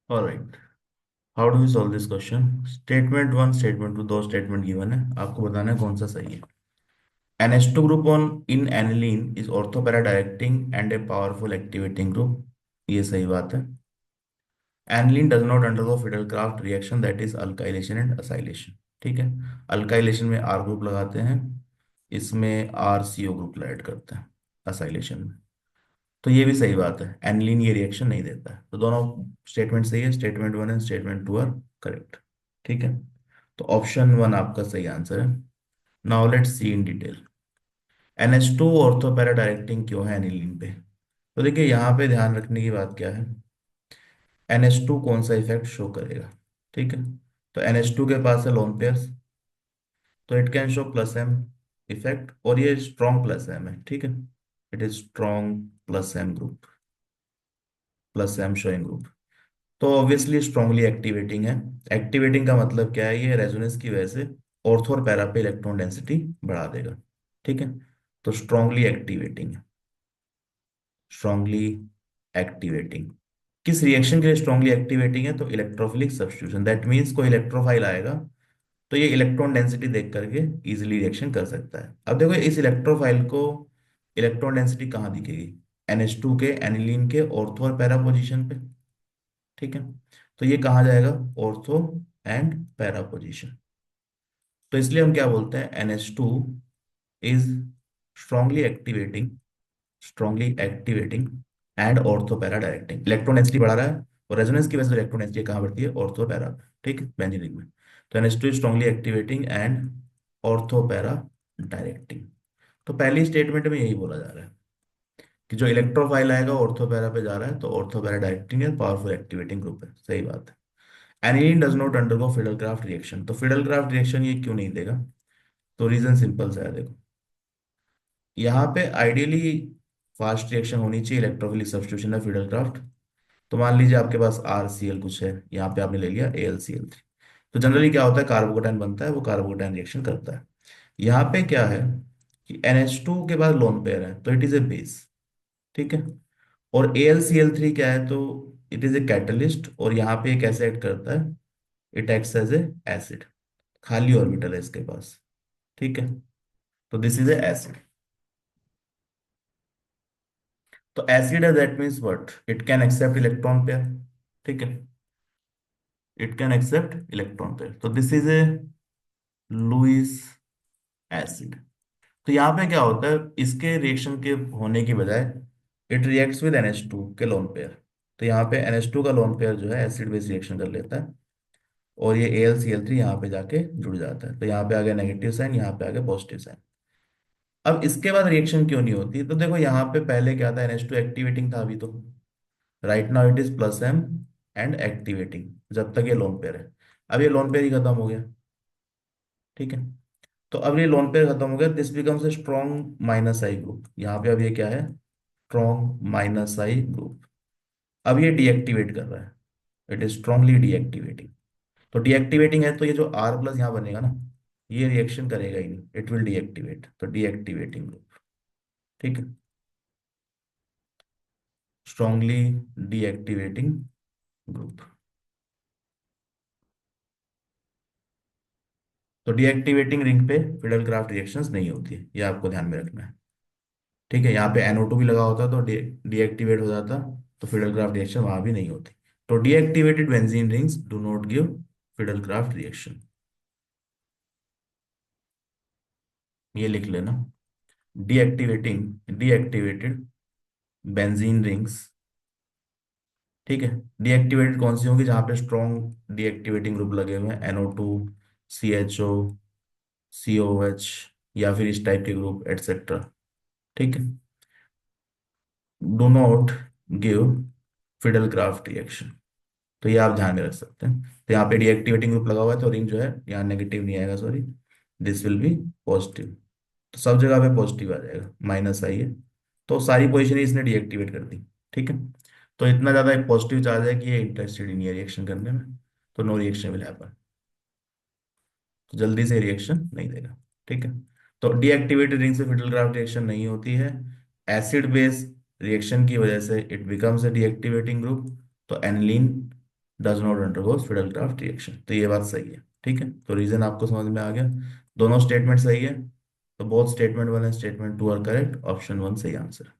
Alright, how do we solve this question? Statement one, statement two, दो statement given है, आपको बताना है कौन सा सही है। NH2 group on in aniline is orthopara directing and a powerful activating group, ये सही बात है। Aniline does not undergo Fidelcraft reaction, that is alkylation and acylation। ठीक है, अल्काइलेशन में R ग्रुप लगाते हैं, इसमें RCO ग्रुप ऐड करते हैं असाइलेशन में। तो ये भी सही बात है, एनिलीन ये रिएक्शन नहीं देता है, तो दोनों स्टेटमेंट सही है। Statement one and statement two are correct. ठीक है, तो ऑप्शन वन आपका सही आंसर है। Now let's see in detail. NH2 ortho para directing क्यों है एनिलीन पे? तो देखिए यहाँ पे ध्यान रखने की बात क्या है, NH2 कौन सा इफेक्ट शो करेगा। ठीक है, तो NH2 के पास है लोन पेयर्स, तो it can show plus m effect, और ये स्ट्रॉन्ग प्लस एम है। ठीक है, it is strong plus m group, plus m showing group. तो ऑब्वियसली स्ट्रांगली एक्टिवेटिंग है। एक्टिवेटिंग का मतलब क्या है, ये रेजोनेंस की वजह से ऑर्थो और पैरा पे इलेक्ट्रॉन डेंसिटी बढ़ा देगा। ठीक है, तो स्ट्रांगली एक्टिवेटिंग है, स्ट्रांगली एक्टिवेटिंग। किस रिएक्शन के लिए स्ट्रांगली एक्टिवेटिंग है? तो इलेक्ट्रोफिलिक सब्स्टिट्यूशन, दैट मीन्स कोई इलेक्ट्रोफाइल आएगा तो ये इलेक्ट्रॉन डेंसिटी देख करके इजीली रिएक्शन कर सकता है। अब देखो इस इलेक्ट्रोफाइल को इलेक्ट्रॉन डेंसिटी कहाँ दिखेगी? NH2 के एनिलीन के ऑर्थो और पैरा पोजीशन पे। ठीक है, तो ये कहाँ जाएगा? Ortho and para position. तो इसलिए हम क्या बोलते हैं, NH2 is strongly activating, strongly activating and ortho para directing. Electron density बढ़ा रहा है और रेजोनेंस की वजह से इलेक्ट्रॉन डेंसिटी कहाँ बढ़ती है? ऑर्थो पैरा पे। ठीक है, बेंजीन रिंग में। तो NH2 is strongly activating and ortho para directing. तो पहली स्टेटमेंट में यही बोला जा रहा है कि जो इलेक्ट्रोफाइल आएगा ऑर्थो पैरा पे जा रहा है, तो ऑर्थो पैरा डायरेक्टिंग है, पावरफुल एक्टिवेटिंग ग्रुप है। सही बात है। Aniline does not undergo Friedel Crafts reaction, तो फिडलक्राफ्ट रिएक्शन ये क्यों नहीं देगा? तो रीजन सिंपल सा है, देखो यहाँ पे आइडियली फास्ट रिएक्शन होनी चाहिए, इलेक्ट्रोफिलिक सब्स्टिट्यूशन है फिडलक्राफ्ट। तो मान लीजिए आपके पास RCl कुछ है, यहाँ पे आपने ले लिया AlCl3। तो जनरली क्या होता है, कार्बोकेटाइन बनता है, वो कार्बोकेटाइन रिएक्शन करता है। यहाँ पे क्या है कि NH2 के बाद लोन पेयर है, तो इट इज ए बेस। ठीक है, और AlCl3 क्या है, तो इट इज ए कैटलिस्ट, और यहाँ पे ये कैसे एक्ट करता है? It acts as a acid, खाली ऑर्बिटल है इसके पास। ठीक है, तो दिस इज ए एसिड। तो एसिड है, that means what? It can accept electron pair. ठीक है, it can accept electron pair, तो this is a Lewis acid. तो यहाँ पे क्या होता है, इसके रिएक्शन के होने की बजाय इट रिएक्ट्स विद NH2 के लोन पेयर। तो यहाँ पे NH2 का लोन पेयर जो है एसिड बेस रिएक्शन कर लेता है, और ये AlCl3 यहाँ पे जाके जुड़ जाता है। तो यहाँ पे आ गया नेगेटिव साइन, यहाँ पे आ गया पॉजिटिव साइन। अब इसके बाद रिएक्शन क्यों नहीं होती? तो देखो यहाँ पे पहले क्या था, NH2 एक्टिवेटिंग था, अभी तो right now it is plus m and activating, जब तक ये लोन पेयर है। अब ये लोन पेयर ही खत्म हो गया। ठीक है, तो अब ये लोन पेयर खत्म हो गया, this becomes a strong minus I group. यहाँ पे अब ये क्या है? स्ट्रॉन्ग माइनस आई ग्रुप। अब ये डीएक्टिवेट कर रहा है, इट इज स्ट्रांगली डीएक्टिवेटिंग। तो डीएक्टिवेटिंग है, तो ये जो R प्लस यहाँ बनेगा ना, ये रिएक्शन करेगा ही नहीं, इट विल डीएक्टिवेट, तो डीएक्टिवेटिंग ग्रुप। ठीक है, स्ट्रांगली डीएक्टिवेटिंग ग्रुप। तो डीएक्टिवेटिंग रिंग पे फिडल क्राफ्ट रिएक्शंस नहीं होती है, ये आपको ध्यान में रखना है। ठीक है, यहाँ पे NO2 भी लगा होता तो डीएक्टिवेट हो जाता, तो फिडल क्राफ्ट रिएक्शन वहां भी नहीं होती। तो deactivated benzene rings do not give fiddle craft reaction, ये लिख लेना। Deactivated benzene rings. ठीक है, डीएक्टिवेटेड कौन सी होंगी? जहां पे स्ट्रॉन्ग डीएक्टिवेटिंग ग्रुप लगे हुए हैं, NO2, CHO, COH, या फिर इस टाइप के ग्रुप एटसेट्रा। ठीक है, do not give fiddle craft reaction, तो ये आप ध्यान में रख सकते हैं। तो यहाँ पे डीएक्टिवेटिंग ग्रुप लगा हुआ है, तो रिंग जो है यहाँ नेगेटिव नहीं आएगा, sorry, this will be positive. तो सब जगह पे पॉजिटिव आ जाएगा, माइनस आई है, तो सारी पोजिशन इसने डीएक्टिवेट कर दी। ठीक है, तो इतना ज्यादा एक पॉजिटिव चार्ज है कि ये इंटरेस्टेड ही नहीं है रिएक्शन करने में, तो नो रिएक्शन विल हैपन, तो जल्दी से रिएक्शन नहीं देगा। ठीक है, तो डीएक्टिवेटेड रिंग से फिटल क्राफ्ट रिएक्शन नहीं होती है। एसिड बेस रिएक्शन की वजह से it becomes a deactivating group, तो aniline does not undergoes Friedel Crafts reaction. तो ये बात सही है, ठीक है। तो रीजन आपको समझ में आ गया, दोनों स्टेटमेंट सही है। तो both statement one and statement two are correct, option one सही आंसर।